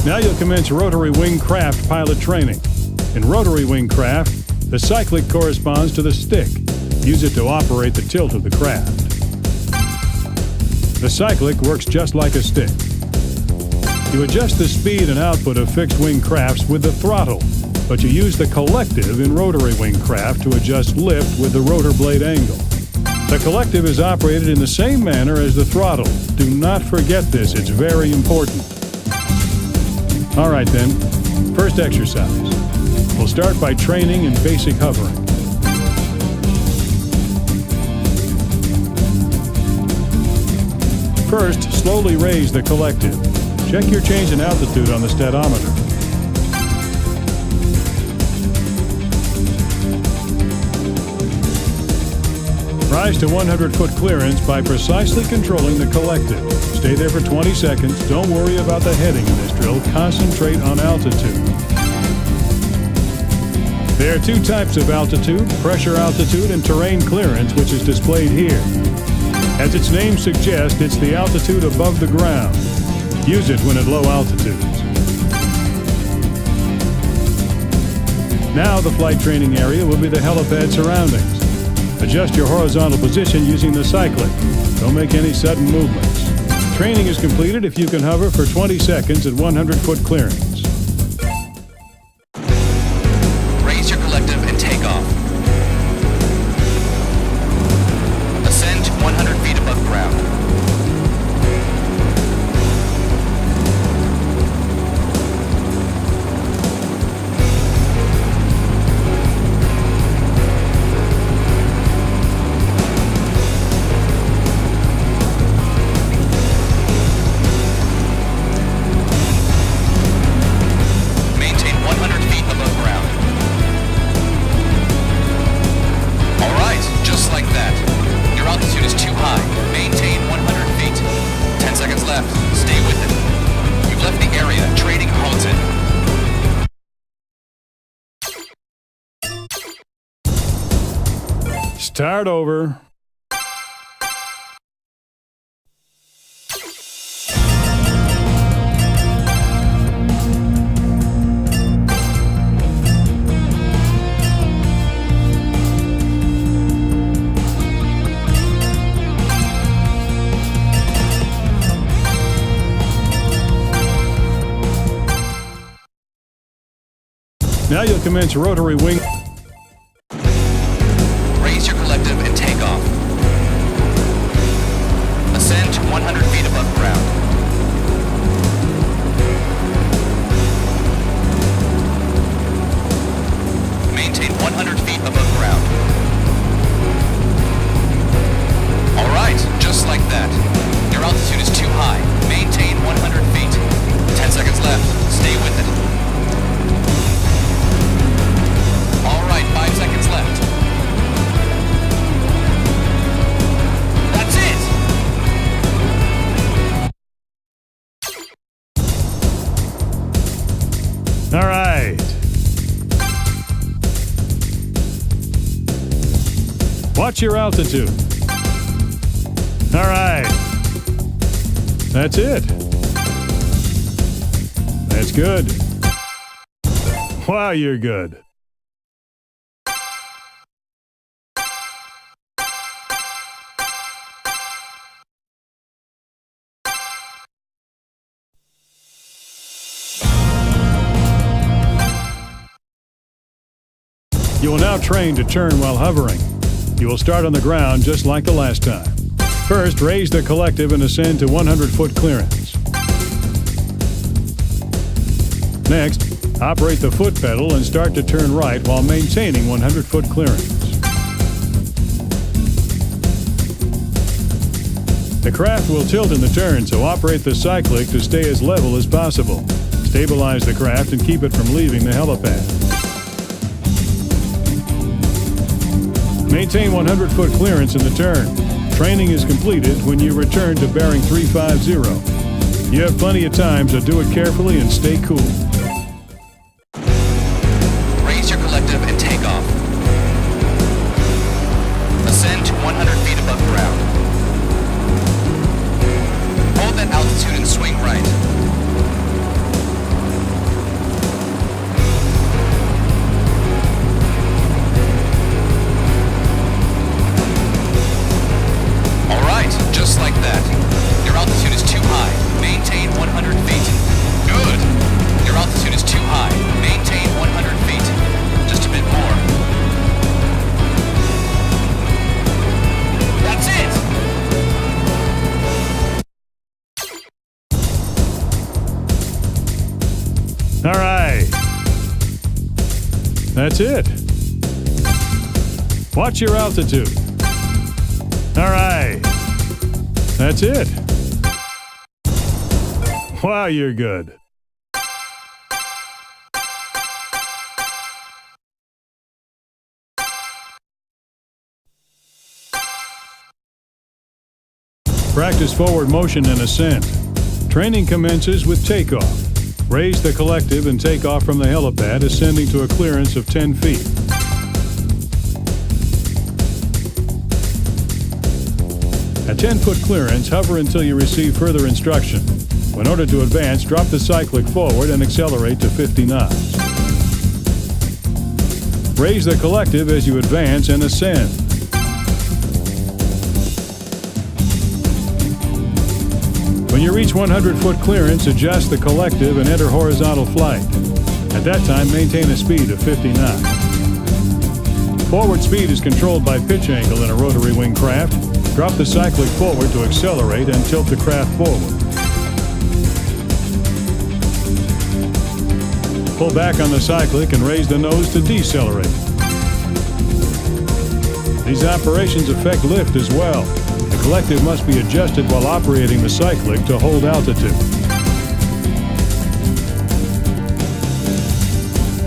Now you'll commence rotary wing craft pilot training. In rotary wing craft, the cyclic corresponds to the stick. Use it to operate the tilt of the craft. The cyclic works just like a stick. You adjust the speed and output of fixed-wing crafts with the throttle, but you use the collective in rotary wing craft to adjust lift with the rotor blade angle. The collective is operated in the same manner as the throttle. Do not forget this, it's very important. All right then, first exercise. We'll start by training in basic hovering. First, slowly raise the collective. Check your change in altitude on the stadometer. Rise to 100-foot clearance by precisely controlling the collective. Stay there for 20 seconds. Don't worry about the heading in this drill. Concentrate on altitude. There are two types of altitude, pressure altitude and terrain clearance, which is displayed here. As its name suggests, it's the altitude above the ground. Use it when at low altitudes. Now the flight training area will be the helipad surroundings. Adjust your horizontal position using the Cyclic. Don't make any sudden movements. Training is completed if you can hover for 20 seconds at 100-foot clearance. Raise your collective and take off. Ascend to 100 feet above ground. Start over. Now you'll commence rotary wing. Raise your collective and take off. Ascend to 100 feet above ground. Maintain 100 feet above ground. All right, just like that. Your altitude is too high. Maintain 100 feet. 10 seconds left. Stay with it. All right, 5 seconds left. That's it! All right. Watch your altitude. All right. That's it. That's good. Wow, you're good. You will now train to turn while hovering. You will start on the ground just like the last time. First, raise the collective and ascend to 100-foot clearance. Next, operate the foot pedal and start to turn right while maintaining 100-foot clearance. The craft will tilt in the turn, so operate the Cyclic to stay as level as possible. Stabilize the craft and keep it from leaving the helipad. Maintain 100-foot clearance in the turn. Training is completed when you return to bearing 350. You have plenty of time, so do it carefully and stay cool. Raise your collective and take off. Ascend to 100 feet above ground. Hold that altitude and swing right. That's it. Watch your altitude. All right. That's it. Wow, you're good. Practice forward motion and ascent. Training commences with takeoff. Raise the collective and take off from the helipad, ascending to a clearance of 10 feet. At 10-foot clearance, hover until you receive further instruction. In order to advance, drop the Cyclic forward and accelerate to 50 knots. Raise the collective as you advance and ascend. When you reach 100-foot clearance, adjust the collective and enter horizontal flight. At that time, maintain a speed of 50 knots. Forward speed is controlled by pitch angle in a rotary wing craft. Drop the Cyclic forward to accelerate and tilt the craft forward. Pull back on the Cyclic and raise the nose to decelerate. These operations affect lift as well. The collective must be adjusted while operating the Cyclic to hold altitude.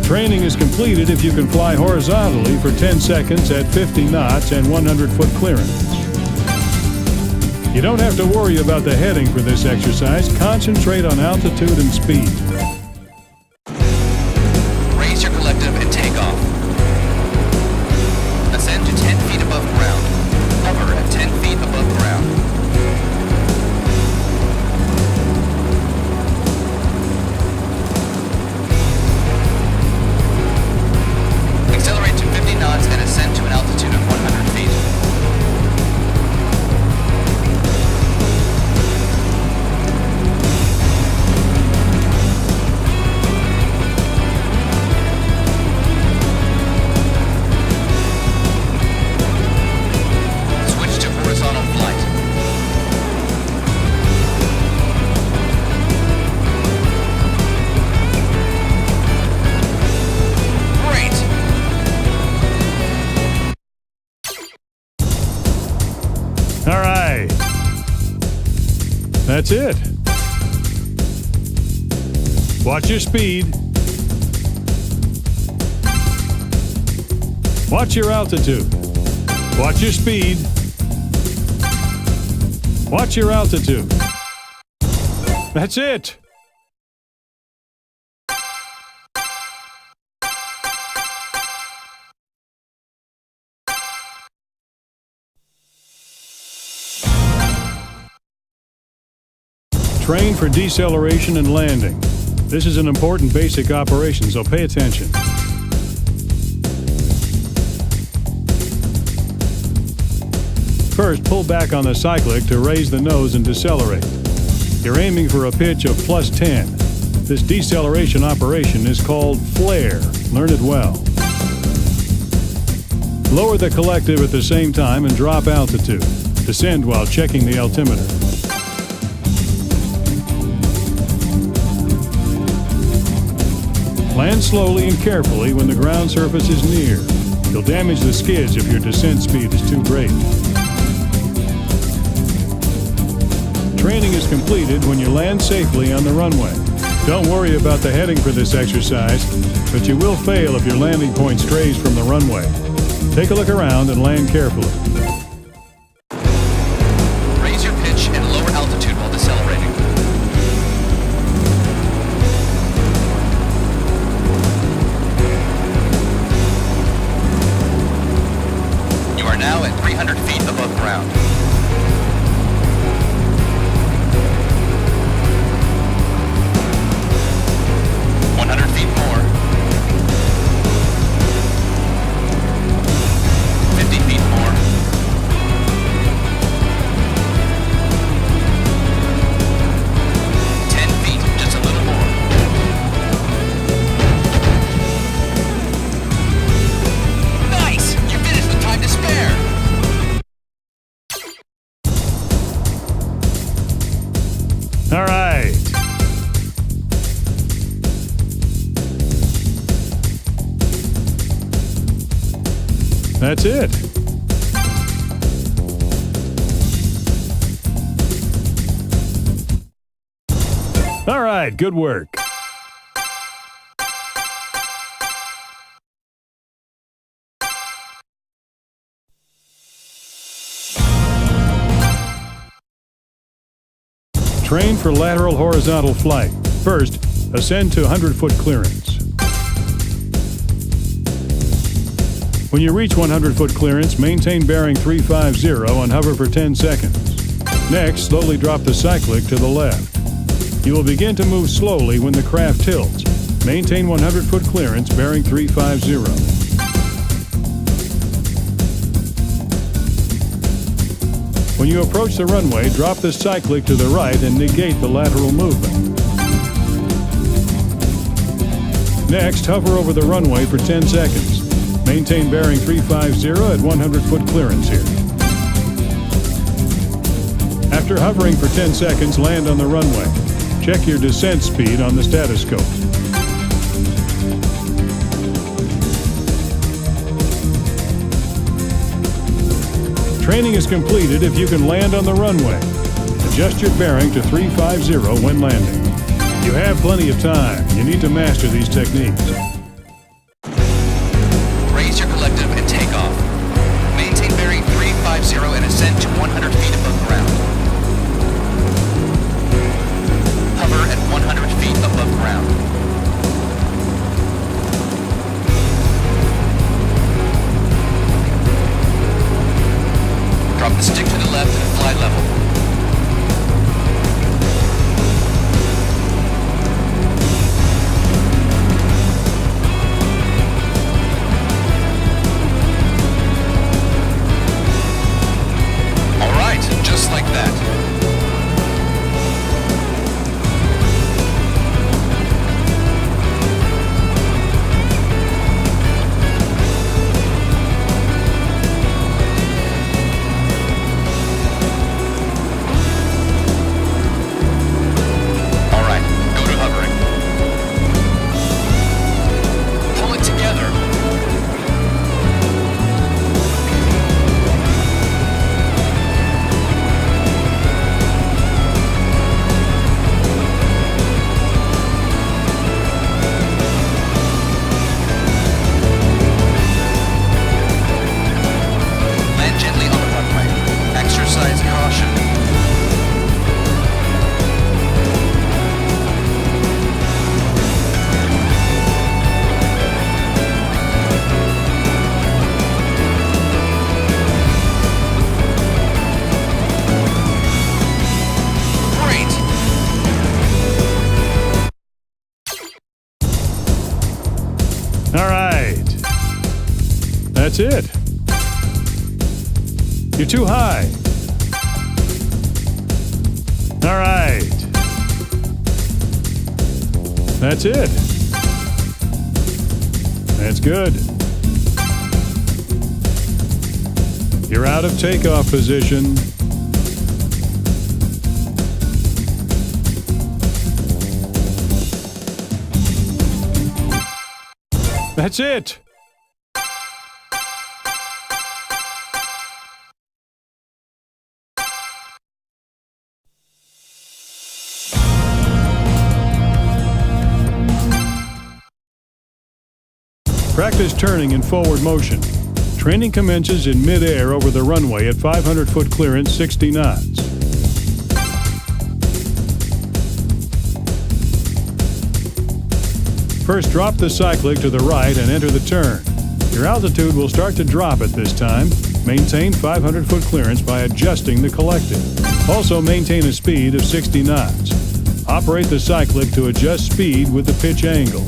Training is completed if you can fly horizontally for 10 seconds at 50 knots and 100-foot clearance. You don't have to worry about the heading for this exercise. Concentrate on altitude and speed. Raise your collective and take off. Ascend to 10 feet above ground. Hover at 10 feet above ground. Accelerate to 50 knots and ascend to an altitude of 100 feet. All right. That's it. Watch your speed. Watch your altitude. Watch your speed. Watch your altitude. That's it. Train for deceleration and landing. This is an important basic operation, so pay attention. First, pull back on the Cyclic to raise the nose and decelerate. You're aiming for a pitch of +10. This deceleration operation is called flare. Learn it well. Lower the collective at the same time and drop altitude. Descend while checking the altimeter. Land slowly and carefully when the ground surface is near. You'll damage the skids if your descent speed is too great. Training is completed when you land safely on the runway. Don't worry about the heading for this exercise, but you will fail if your landing point strays from the runway. Take a look around and land carefully. Raise your pitch and lower altitude while decelerating. You are now at 300 feet above ground. All right. That's it. All right, good work. Train for lateral horizontal flight. First, ascend to 100-foot clearance. When you reach 100-foot clearance, maintain bearing 350 and hover for 10 seconds. Next, slowly drop the Cyclic to the left. You will begin to move slowly when the craft tilts. Maintain 100-foot clearance, bearing 350. When you approach the runway, drop the Cyclic to the right and negate the lateral movement. Next, hover over the runway for 10 seconds. Maintain bearing 350 at 100-foot clearance here. After hovering for 10 seconds, land on the runway. Check your descent speed on the statoscope. Training is completed if you can land on the runway. Adjust your bearing to 350 when landing. You have plenty of time. You need to master these techniques. Raise your collective and take off. Maintain bearing 350 and ascend to 100 feet above ground. Hover at 100 feet above ground. Drop the stick to the left and fly level. All right, just like that. That's it. You're too high. All right. That's it. That's good. You're out of takeoff position. That's it. Practice turning in forward motion. Training commences in mid-air over the runway at 500-foot clearance, 60 knots. First, drop the Cyclic to the right and enter the turn. Your altitude will start to drop at this time. Maintain 500-foot clearance by adjusting the collective. Also maintain a speed of 60 knots. Operate the Cyclic to adjust speed with the pitch angle.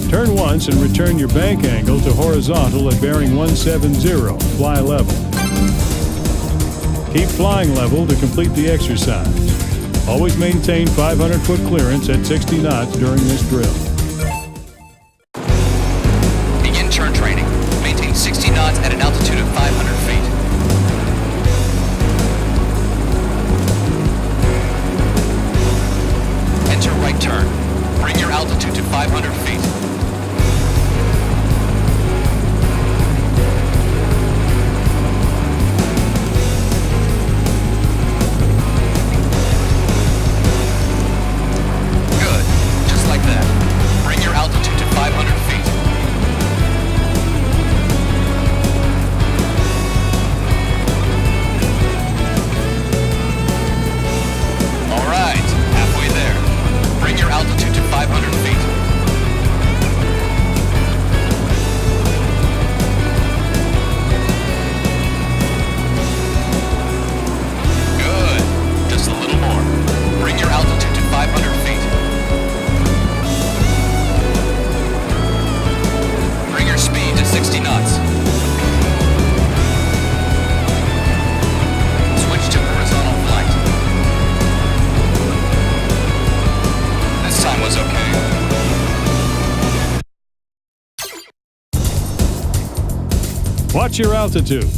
Turn once and return your bank angle to horizontal at bearing 170. Fly level. Keep flying level to complete the exercise. Always maintain 500-foot clearance at 60 knots during this drill. Begin turn training. Maintain 60 knots at an altitude of 500 feet. Watch your altitude.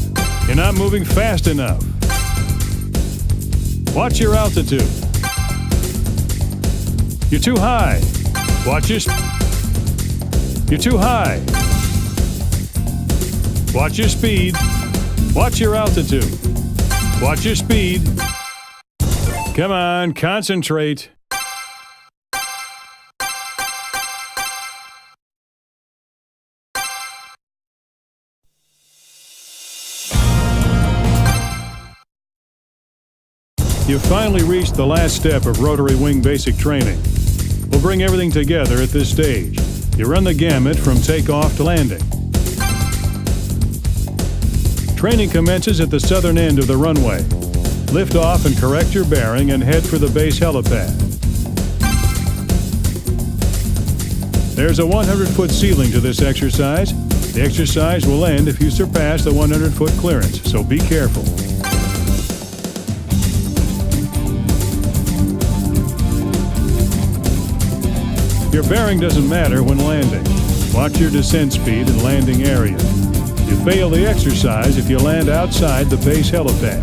You're not moving fast enough. Watch your altitude. You're too high. Watch your... You're too high. Watch your speed. Watch your altitude. Watch your speed. Come on, concentrate. You've finally reached the last step of rotary wing basic training. We'll bring everything together at this stage. You run the gamut from takeoff to landing. Training commences at the southern end of the runway. Lift off and correct your bearing and head for the base helipad. There's a 100-foot ceiling to this exercise. The exercise will end if you surpass the 100-foot clearance, so be careful. Your bearing doesn't matter when landing. Watch your descent speed and landing area. You fail the exercise if you land outside the base helipad.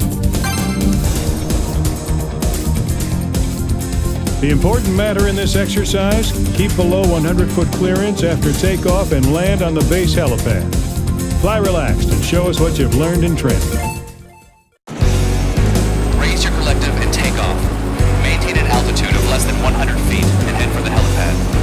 The important matter in this exercise, keep below 100-foot clearance after takeoff and land on the base helipad. Fly relaxed and show us what you've learned in training. Raise your collective and take off. Maintain an altitude of less than 100 feet and head for the helipad.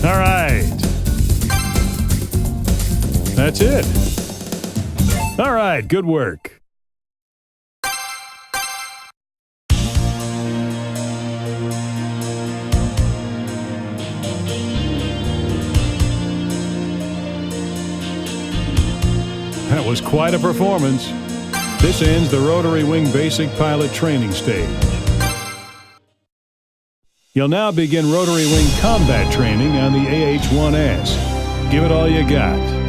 All right. That's it. All right, good work. That was quite a performance. This ends the Rotary Wing Basic Pilot Training stage. You'll now begin Rotary Wing Combat Training on the AH-1S. Give it all you got.